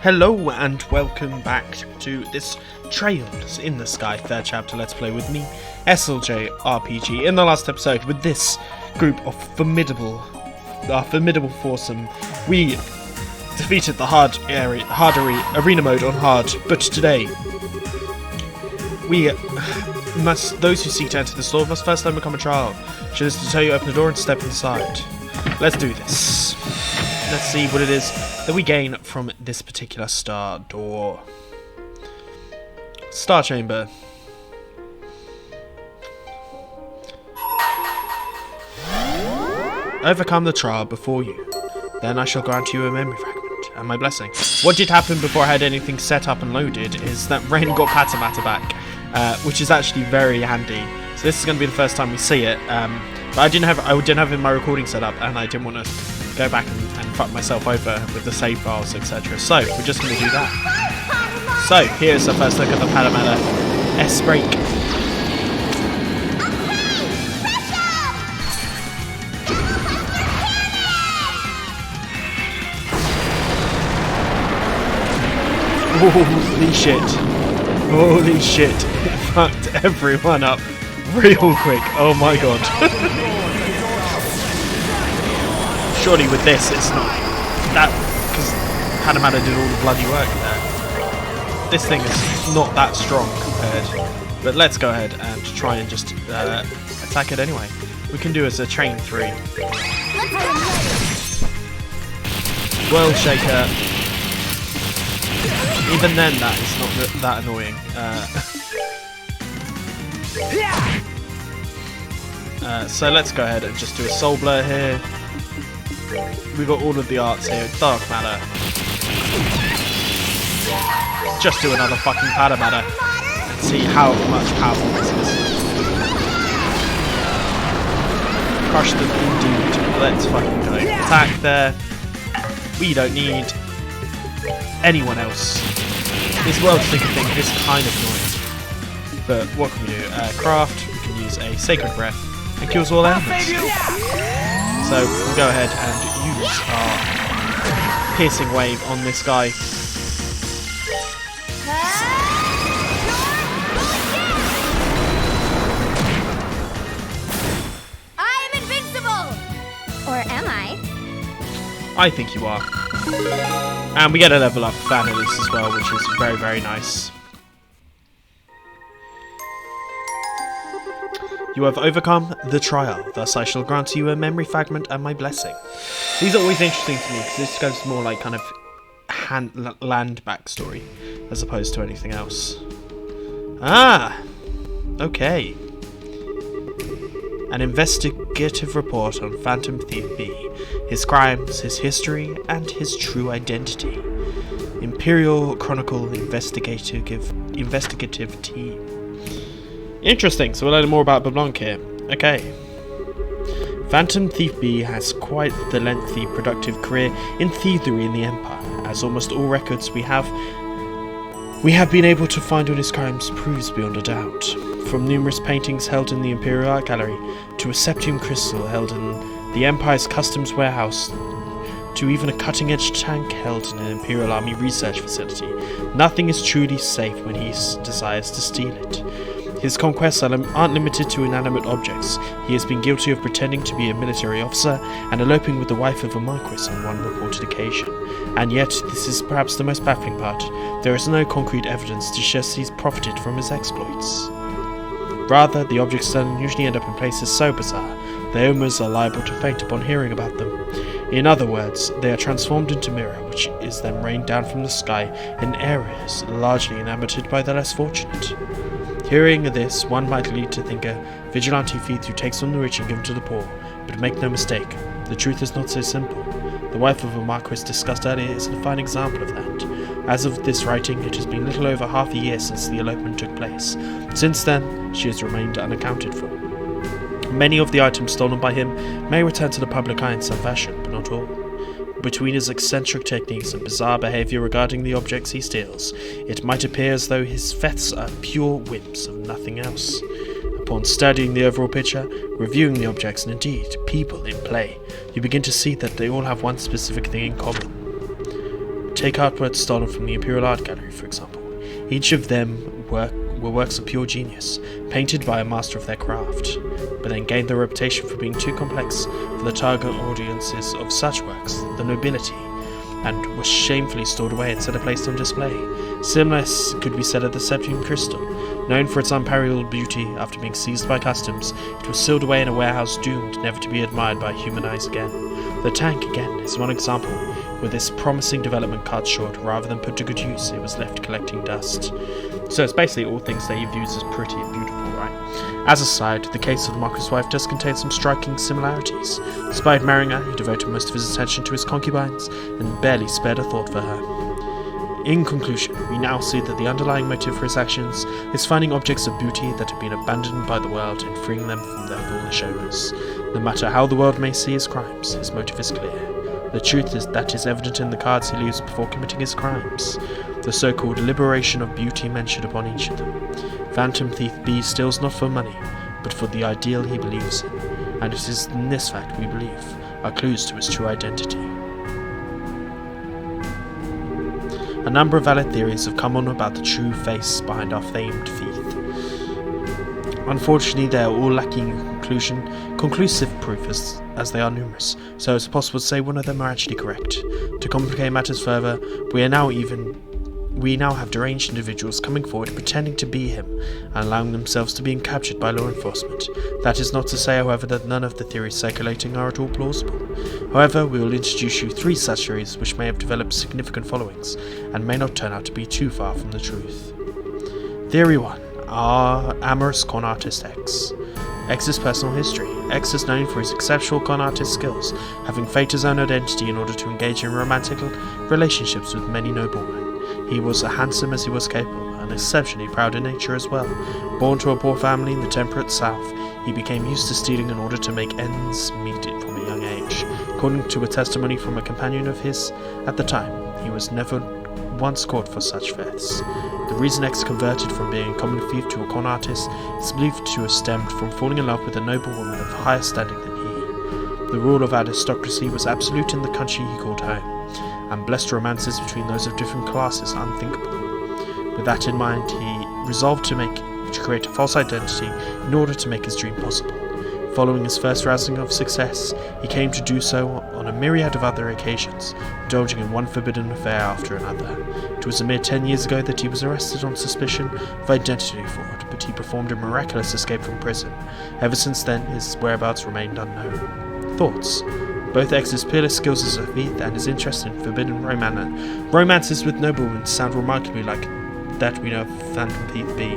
Hello and welcome back to this Trails in the Sky third chapter Let's Play with me, jrpg. In the last episode, with this group of formidable foursome, we defeated the arena mode on hard, but today those who seek to enter the store must first learn become a child. Should this to tell you, open the door and step inside. Let's do this. Let's see what it is that we gain from this particular star door. Star chamber. Overcome the trial before you. Then I shall grant you a memory fragment and my blessing. What did happen before I had anything set up and loaded is that Ren got Patamata back, which is actually very handy. So this is going to be the first time we see it. But I didn't have in my recording set up, and I didn't want to go back and fuck myself over with the save files, etc. So we're just going to do that. So here's the first look at the Patamata S-Break. Holy shit. Holy shit. It fucked everyone up real quick. Oh my god. Surely with this it's not that, because Patamata did all the bloody work there. This thing is not that strong compared. But let's go ahead and try and just attack it anyway. We can do as a chain 3. World Shaker. Even then, that is not that annoying. So let's go ahead and just do a Soul Blur here. We've got all of the arts here. Dark Matter. Just do another fucking Patamata and see how much powerful this is. Crush them indeed. Let's fucking go. Attack there. We don't need anyone else. This World Shaker thing is kind of annoying. But what can we do? Craft, we can use a Sacred Breath and kills all elements. So we'll go ahead and use our Piercing Wave on this guy. I am invincible! Or am I? I think you are. And we get a level up for Vanillus as well, which is very, very nice. You have overcome the trial, thus I shall grant you a memory fragment and my blessing. These are always interesting to me, because this goes more like kind of land backstory, as opposed to anything else. Ah! Okay. An investigative report on Phantom Thief B, his crimes, his history, and his true identity. Imperial Chronicle investigative team. Interesting, so we're learning more about Blueblanc here. Okay. Phantom Thief B has quite the lengthy, productive career in thievery in the Empire, as almost all records we have been able to find on his crimes proves beyond a doubt. From numerous paintings held in the Imperial Art Gallery, to a septium crystal held in the Empire's customs warehouse, to even a cutting-edge tank held in an Imperial Army research facility, nothing is truly safe when he desires to steal it. His conquests aren't limited to inanimate objects. He has been guilty of pretending to be a military officer and eloping with the wife of a marquis on one reported occasion. And yet, this is perhaps the most baffling part. There is no concrete evidence to suggest he's profited from his exploits. Rather, the objects stolen usually end up in places so bizarre, their owners are liable to faint upon hearing about them. In other words, they are transformed into mirror, which is then rained down from the sky in areas largely inhabited by the less fortunate. Hearing this, one might lead to think a vigilante thief who takes from the rich and gives to the poor, but make no mistake, the truth is not so simple. The wife of a marquis discussed earlier is a fine example of that. As of this writing, it has been little over half a year since the elopement took place. Since then, she has remained unaccounted for. Many of the items stolen by him may return to the public eye in some fashion, but not all. Between his eccentric techniques and bizarre behaviour regarding the objects he steals, it might appear as though his thefts are pure whims of nothing else. Upon studying the overall picture, reviewing the objects and indeed people in play, you begin to see that they all have one specific thing in common. Take artwork stolen from the Imperial Art Gallery, for example. Each of them were works of pure genius, painted by a master of their craft, but then gained the reputation for being too complex for the target audiences of such works, the nobility, and were shamefully stored away instead of placed on display. Similar could be said of the Septium Crystal. Known for its unparalleled beauty, after being seized by customs, it was sealed away in a warehouse doomed never to be admired by human eyes again. The tank, again, is one example. With this promising development cut short, rather than put to good use, it was left collecting dust. So it's basically all things that he views as pretty and beautiful, right? As a side, the case of the Marquis's wife does contain some striking similarities. Despite marrying her, he devoted most of his attention to his concubines, and barely spared a thought for her. In conclusion, we now see that the underlying motive for his actions is finding objects of beauty that have been abandoned by the world and freeing them from their foolish owners. No matter how the world may see his crimes, his motive is clear. The truth is that is evident in the cards he leaves before committing his crimes, the so-called liberation of beauty mentioned upon each of them. Phantom Thief B steals not for money, but for the ideal he believes in, and it is in this fact, we believe, are clues to his true identity. A number of valid theories have come on about the true face behind our famed thief. Unfortunately, they are all lacking in conclusive proof as they are numerous, so it's possible to say one of them are actually correct. To complicate matters further, we now have deranged individuals coming forward pretending to be him and allowing themselves to be captured by law enforcement. That is not to say, however, that none of the theories circulating are at all plausible. However, we will introduce you 3 such theories which may have developed significant followings and may not turn out to be too far from the truth. Theory 1. Our amorous con artist X. X's personal history. X is known for his exceptional con artist skills, having faked his own identity in order to engage in romantic relationships with many noblemen. He was as handsome as he was capable, and exceptionally proud in nature as well. Born to a poor family in the temperate south, he became used to stealing in order to make ends meet from a young age. According to a testimony from a companion of his at the time, he was never once caught for such thefts. The reason X converted from being a common thief to a con artist is believed to have stemmed from falling in love with a noble woman of higher standing than he. The rule of aristocracy was absolute in the country he called home, and blessed romances between those of different classes unthinkable. With that in mind, he resolved to create a false identity in order to make his dream possible. Following his first rousing of success, he came to do so on a myriad of other occasions, indulging in one forbidden affair after another. It was a mere 10 years ago that he was arrested on suspicion of identity fraud, but he performed a miraculous escape from prison. Ever since then, his whereabouts remained unknown. Thoughts? Both X's peerless skills as a thief and his interest in forbidden romances with noblemen sound remarkably like that we know of Phantom Thief B.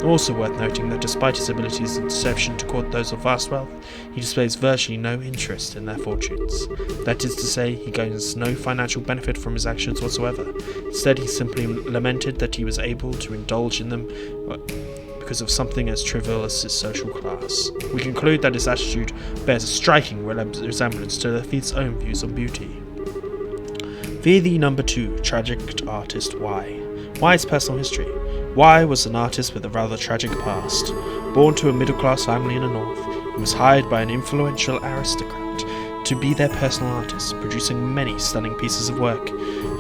Also worth noting that despite his abilities of deception to court those of vast wealth, he displays virtually no interest in their fortunes. That is to say, he gains no financial benefit from his actions whatsoever. Instead, he simply lamented that he was able to indulge in them because of something as trivial as his social class. We conclude that his attitude bears a striking resemblance to the thief's own views on beauty. Theory number 2, tragic artist Y. Y's personal history. Y was an artist with a rather tragic past. Born to a middle-class family in the north, he was hired by an influential aristocrat to be their personal artist, producing many stunning pieces of work.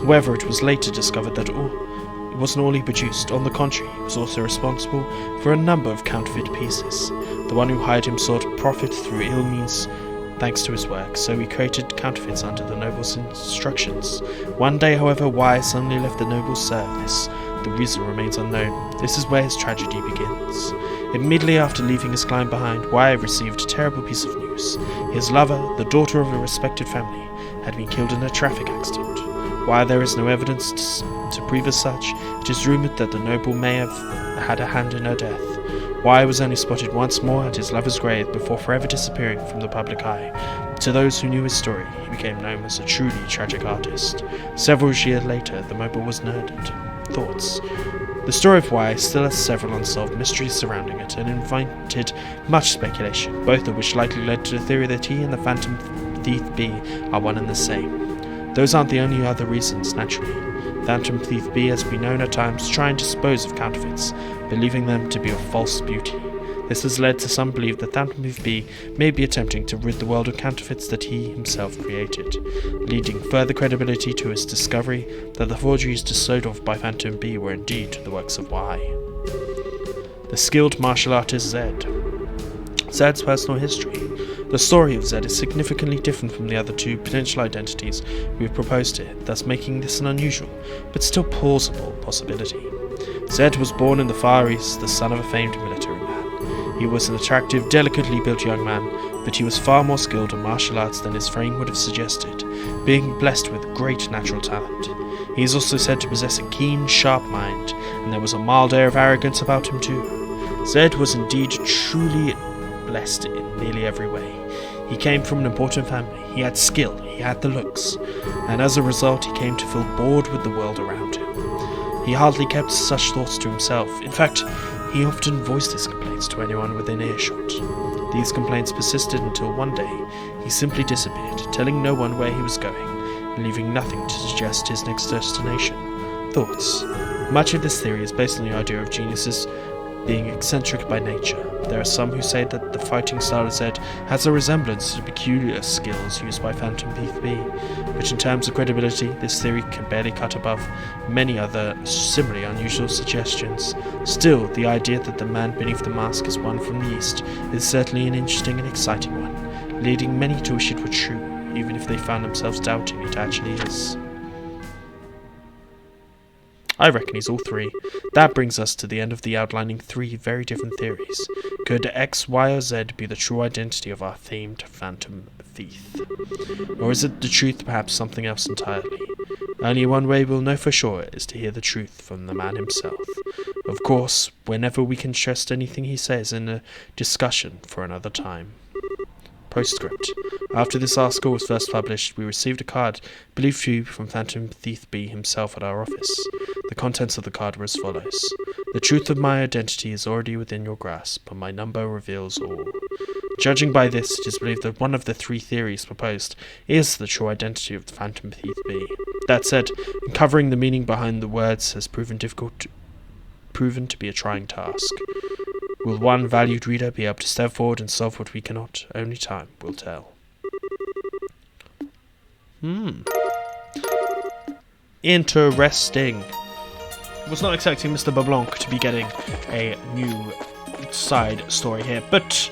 However, it was later discovered that it wasn't all he produced. On the contrary, he was also responsible for a number of counterfeit pieces. The one who hired him sought profit through ill means thanks to his work, so he created counterfeits under the noble's instructions. One day, however, Y suddenly left the noble's service. The reason remains unknown. This is where his tragedy begins. Immediately after leaving his client behind, Y received a terrible piece of news. His lover, the daughter of a respected family, had been killed in a traffic accident. While there is no evidence to prove as such, it is rumoured that the noble may have had a hand in her death. Y was only spotted once more at his lover's grave before forever disappearing from the public eye. To those who knew his story, he became known as a truly tragic artist. Several years later, the noble was murdered. Thoughts? The story of Y still has several unsolved mysteries surrounding it and invited much speculation, both of which likely led to the theory that he and the Phantom Thief B are one and the same. Those aren't the only other reasons, naturally. Phantom Thief B has been known at times to try and dispose of counterfeits, believing them to be of false beauty. This has led to some believe that Phantom Thief B may be attempting to rid the world of counterfeits that he himself created, leading further credibility to his discovery that the forgeries disposed of by Phantom B were indeed the works of Y. The skilled martial artist Zed. Zed's personal history. The story of Zed is significantly different from the other two potential identities we have proposed here, thus making this an unusual, but still plausible possibility. Zed was born in the Far East, the son of a famed military man. He was an attractive, delicately built young man, but he was far more skilled in martial arts than his frame would have suggested, being blessed with great natural talent. He is also said to possess a keen, sharp mind, and there was a mild air of arrogance about him too. Zed was indeed truly blessed in nearly every way. He came from an important family, he had skill, he had the looks, and as a result he came to feel bored with the world around him. He hardly kept such thoughts to himself. In fact, he often voiced his complaints to anyone within earshot. These complaints persisted until one day he simply disappeared, telling no one where he was going, and leaving nothing to suggest his next destination. Thoughts. Much of this theory is based on the idea of geniuses being eccentric by nature. There are some who say that the fighting style of Zed has a resemblance to peculiar skills used by Phantom Thief B, but in terms of credibility, this theory can barely cut above many other similarly unusual suggestions. Still, the idea that the man beneath the mask is one from the East is certainly an interesting and exciting one, leading many to wish it were true, even if they found themselves doubting it actually is. I reckon he's all three. That brings us to the end of the outlining three very different theories. Could X, Y, or Z be the true identity of our themed Phantom Thief? Or is it the truth, perhaps something else entirely? Only one way we'll know for sure is to hear the truth from the man himself. Of course, whenever we can trust anything he says in a discussion for another time. Postscript. After this article was first published, we received a card believed to be from Phantom Thief B himself at our office. The contents of the card were as follows. The truth of my identity is already within your grasp, but my number reveals all. Judging by this, it is believed that one of the three theories proposed is the true identity of the Phantom Thief B. That said, uncovering the meaning behind the words has proven to be a trying task. Will one valued reader be able to step forward and solve what we cannot? Only time will tell. Interesting. Was not expecting Mr. Blueblanc to be getting a new side story here, but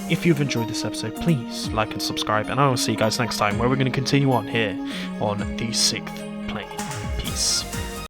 if you've enjoyed this episode, please like and subscribe, and I will see you guys next time, where we're going to continue on here on the 6th plane. Peace.